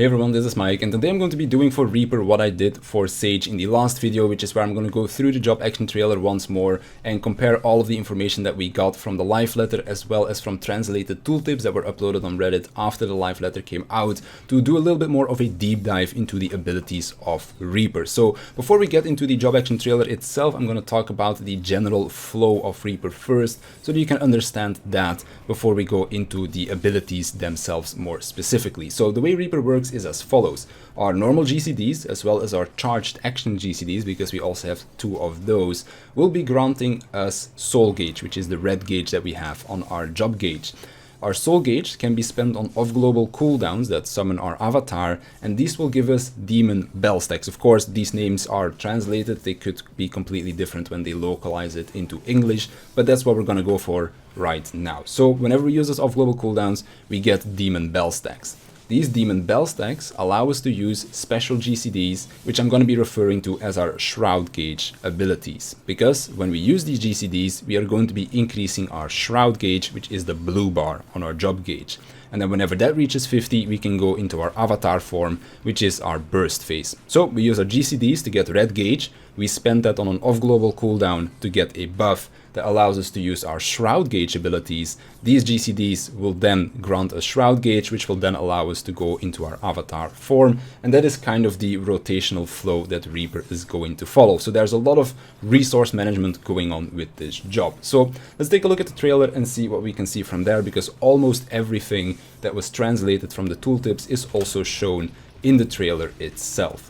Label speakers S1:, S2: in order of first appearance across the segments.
S1: Hey everyone, this is Mike, and today I'm going to be doing for Reaper what I did for Sage in the last video, which is where I'm going to go through the job action trailer once more and compare all of the information that we got from the live letter as well as from translated tooltips that were uploaded on Reddit after the live letter came out to do a little bit more of a deep dive into the abilities of Reaper. So before we get into the job action trailer itself, I'm going to talk about the general flow of Reaper first so that you can understand that before we go into the abilities themselves more specifically. So the way Reaper works is as follows. Our normal GCDs as well as our charged action GCDs, because we also have two of those, will be granting us soul gauge, which is the red gauge that we have on our job gauge. Our soul gauge can be spent on off-global cooldowns that summon our avatar, and these will give us demon bell stacks. Of course, these names are translated. They could be completely different when they localize it into English, but that's what we're going to go for right now. So whenever we use those off-global cooldowns, we get demon bell stacks. These demon bell stacks allow us to use special GCDs, which I'm going to be referring to as our shroud gauge abilities. Because when we use these GCDs, we are going to be increasing our shroud gauge, which is the blue bar on our job gauge. And then whenever that reaches 50, we can go into our avatar form, which is our burst phase. So we use our GCDs to get red gauge. We spend that on an off-global cooldown to get a buff that allows us to use our shroud gauge abilities. These GCDs will then grant a shroud gauge, which will then allow us to go into our avatar form. And that is kind of the rotational flow that Reaper is going to follow. So there's a lot of resource management going on with this job. So let's take a look at the trailer and see what we can see from there, because almost everything that was translated from the tooltips is also shown in the trailer itself.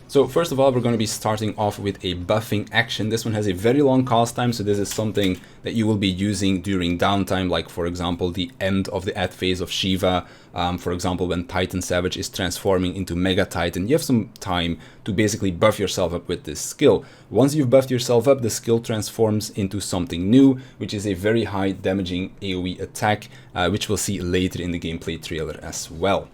S1: So first of all, we're going to be starting off with a buffing action. This one has a very long cast time, so this is something that you will be using during downtime, like for example the end of the ad phase of Shiva. For example, when Titan Savage is transforming into Mega Titan, you have some time to basically buff yourself up with this skill. Once you've buffed yourself up, the skill transforms into something new, which is a very high damaging AoE attack, which we'll see later in the gameplay trailer as well.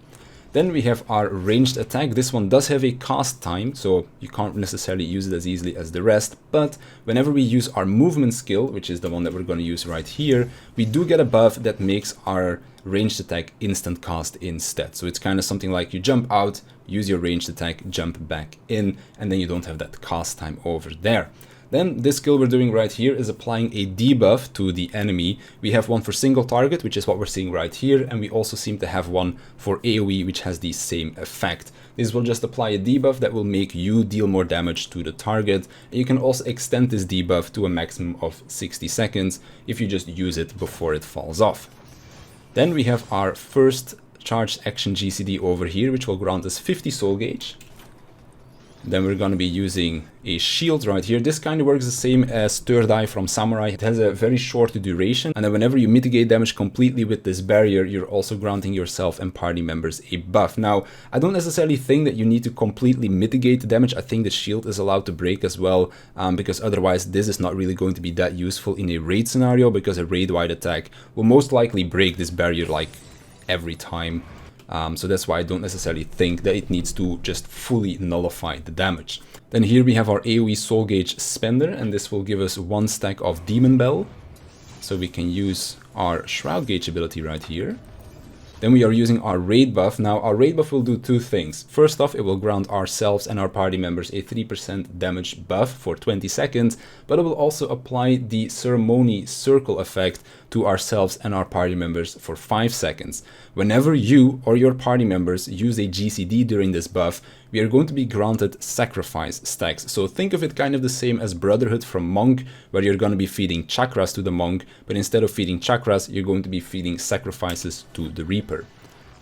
S1: Then we have our ranged attack. This one does have a cast time, so you can't necessarily use it as easily as the rest, but whenever we use our movement skill, which is the one that we're going to use right here, we do get a buff that makes our ranged attack instant cast instead. So it's kind of something like you jump out, use your ranged attack, jump back in, and then you don't have that cast time over there. Then this skill we're doing right here is applying a debuff to the enemy. We have one for single target, which is what we're seeing right here, and we also seem to have one for AoE, which has the same effect. This will just apply a debuff that will make you deal more damage to the target. And you can also extend this debuff to a maximum of 60 seconds if you just use it before it falls off. Then we have our first charged action GCD over here, which will grant us 50 soul gauge. Then we're going to be using a shield right here. This kind of works the same as Third Eye from Samurai. It has a very short duration, and then whenever you mitigate damage completely with this barrier, you're also granting yourself and party members a buff. Now, I don't necessarily think that you need to completely mitigate the damage. I think the shield is allowed to break as well, because otherwise this is not really going to be that useful in a raid scenario, because a raid-wide attack will most likely break this barrier like every time. So that's why I don't necessarily think that it needs to just fully nullify the damage. Then here we have our AoE soul gauge spender, and this will give us one stack of demon bell. So we can use our shroud gauge ability right here. Then we are using our raid buff. Now our raid buff will do two things. First off, it will grant ourselves and our party members a 3% damage buff for 20 seconds, but it will also apply the ceremony circle effect to ourselves and our party members for 5 seconds. Whenever you or your party members use a GCD during this buff, we are going to be granted sacrifice stacks. So think of it kind of the same as Brotherhood from Monk, where you're going to be feeding chakras to the monk, but instead of feeding chakras, you're going to be feeding sacrifices to the Reaper.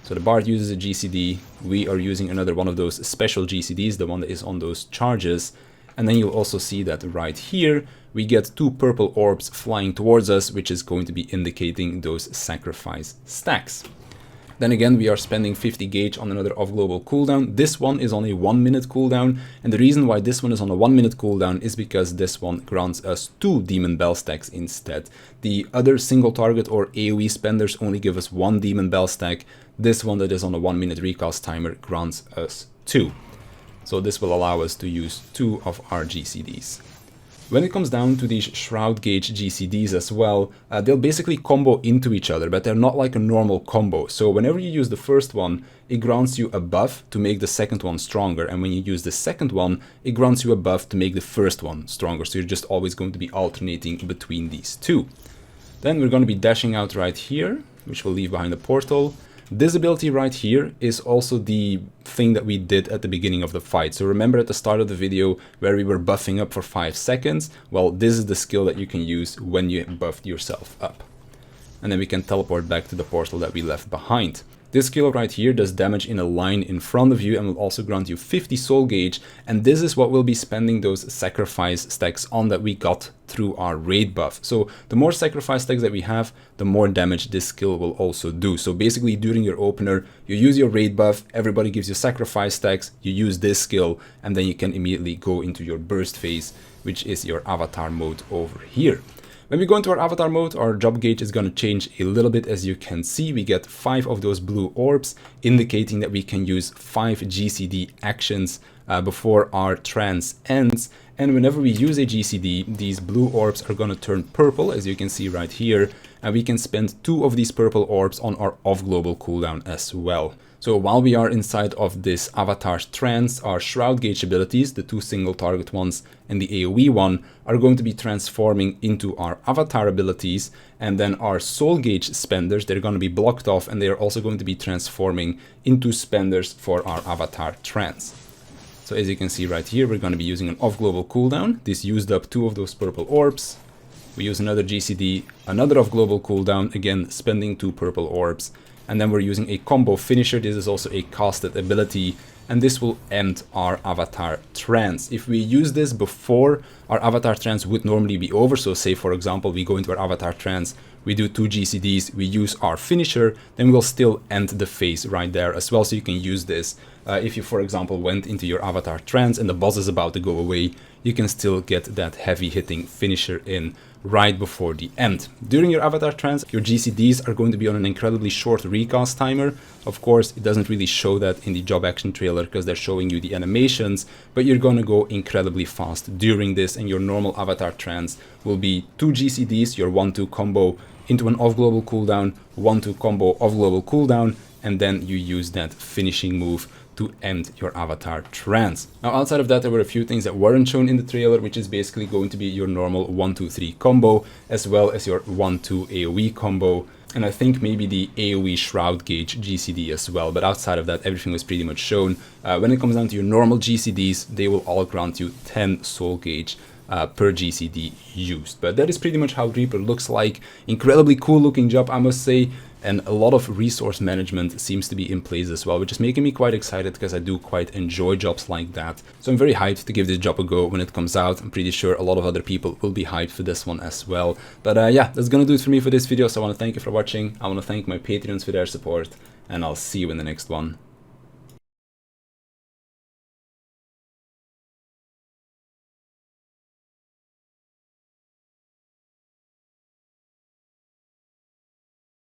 S1: So the Bard uses a GCD, we are using another one of those special GCDs, the one that is on those charges, and then you'll also see that right here, we get 2 purple orbs flying towards us, which is going to be indicating those sacrifice stacks. Then again, we are spending 50 gauge on another off-global cooldown. This one is on a 1 minute cooldown, and the reason why this one is on a 1 minute cooldown is because this one grants us 2 demon bell stacks instead. The other single target or AoE spenders only give us 1 demon bell stack. This one that is on a 1 minute recast timer grants us 2. So this will allow us to use 2 of our GCDs. When it comes down to these Shroud Gauge GCDs as well, they'll basically combo into each other, but they're not like a normal combo. So whenever you use the first one, it grants you a buff to make the second one stronger. And when you use the second one, it grants you a buff to make the first one stronger. So you're just always going to be alternating between these two. Then we're going to be dashing out right here, which we'll leave behind the portal. This ability right here is also the thing that we did at the beginning of the fight. So remember at the start of the video where we were buffing up for 5 seconds? Well, this is the skill that you can use when you buffed yourself up. And then we can teleport back to the portal that we left behind. This skill right here does damage in a line in front of you and will also grant you 50 soul gauge, and this is what we'll be spending those sacrifice stacks on that we got through our raid buff. So the more sacrifice stacks that we have, the more damage this skill will also do. So basically during your opener, you use your raid buff, everybody gives you sacrifice stacks, you use this skill, and then you can immediately go into your burst phase, which is your avatar mode over here. When we go into our avatar mode, our job gauge is going to change a little bit. As you can see, we get 5 of those blue orbs, indicating that we can use 5 GCD actions before our trance ends. And whenever we use a GCD, these blue orbs are going to turn purple, as you can see right here. And we can spend 2 of these purple orbs on our off-global cooldown as well. So while we are inside of this avatar's trance, our Shroud Gauge abilities, the 2 single target ones and the AoE one, are going to be transforming into our avatar abilities, and then our Soul Gauge spenders, they're going to be blocked off, and they are also going to be transforming into spenders for our avatar trance. So as you can see right here, we're going to be using an off-global cooldown. This used up 2 of those purple orbs. We use another GCD, another off-global cooldown, again spending 2 purple orbs. And then we're using a combo finisher. This is also a casted ability, and this will end our avatar trance. If we use this before our avatar trance would normally be over, so say for example we go into our avatar trance, we do 2 GCDs, we use our finisher, then we'll still end the phase right there as well. So you can use this if you, for example, went into your avatar trance and the boss is about to go away, you can still get that heavy hitting finisher in right before the end. During your avatar trance, your GCDs are going to be on an incredibly short recast timer. Of course, it doesn't really show that in the job action trailer because they're showing you the animations, but you're going to go incredibly fast during this, and your normal avatar trance will be 2 GCDs, your 1-2 combo into an off-global cooldown, 1-2 combo off-global cooldown, and then you use that finishing move to end your avatar trance. Now outside of that, there were a few things that weren't shown in the trailer, which is basically going to be your normal 1-2-3 combo, as well as your 1-2 AoE combo, and I think maybe the AoE Shroud Gauge GCD as well, but outside of that everything was pretty much shown. When it comes down to your normal GCDs, they will all grant you 10 soul gauge per GCD used. But that is pretty much how Reaper looks like. Incredibly cool looking job, I must say, and a lot of resource management seems to be in place as well, which is making me quite excited because I do quite enjoy jobs like that. So I'm very hyped to give this job a go when it comes out. I'm pretty sure a lot of other people will be hyped for this one as well. But yeah, that's gonna do it for me for this video. So I want to thank you for watching. I want to thank my Patreons for their support, and I'll see you in the next one.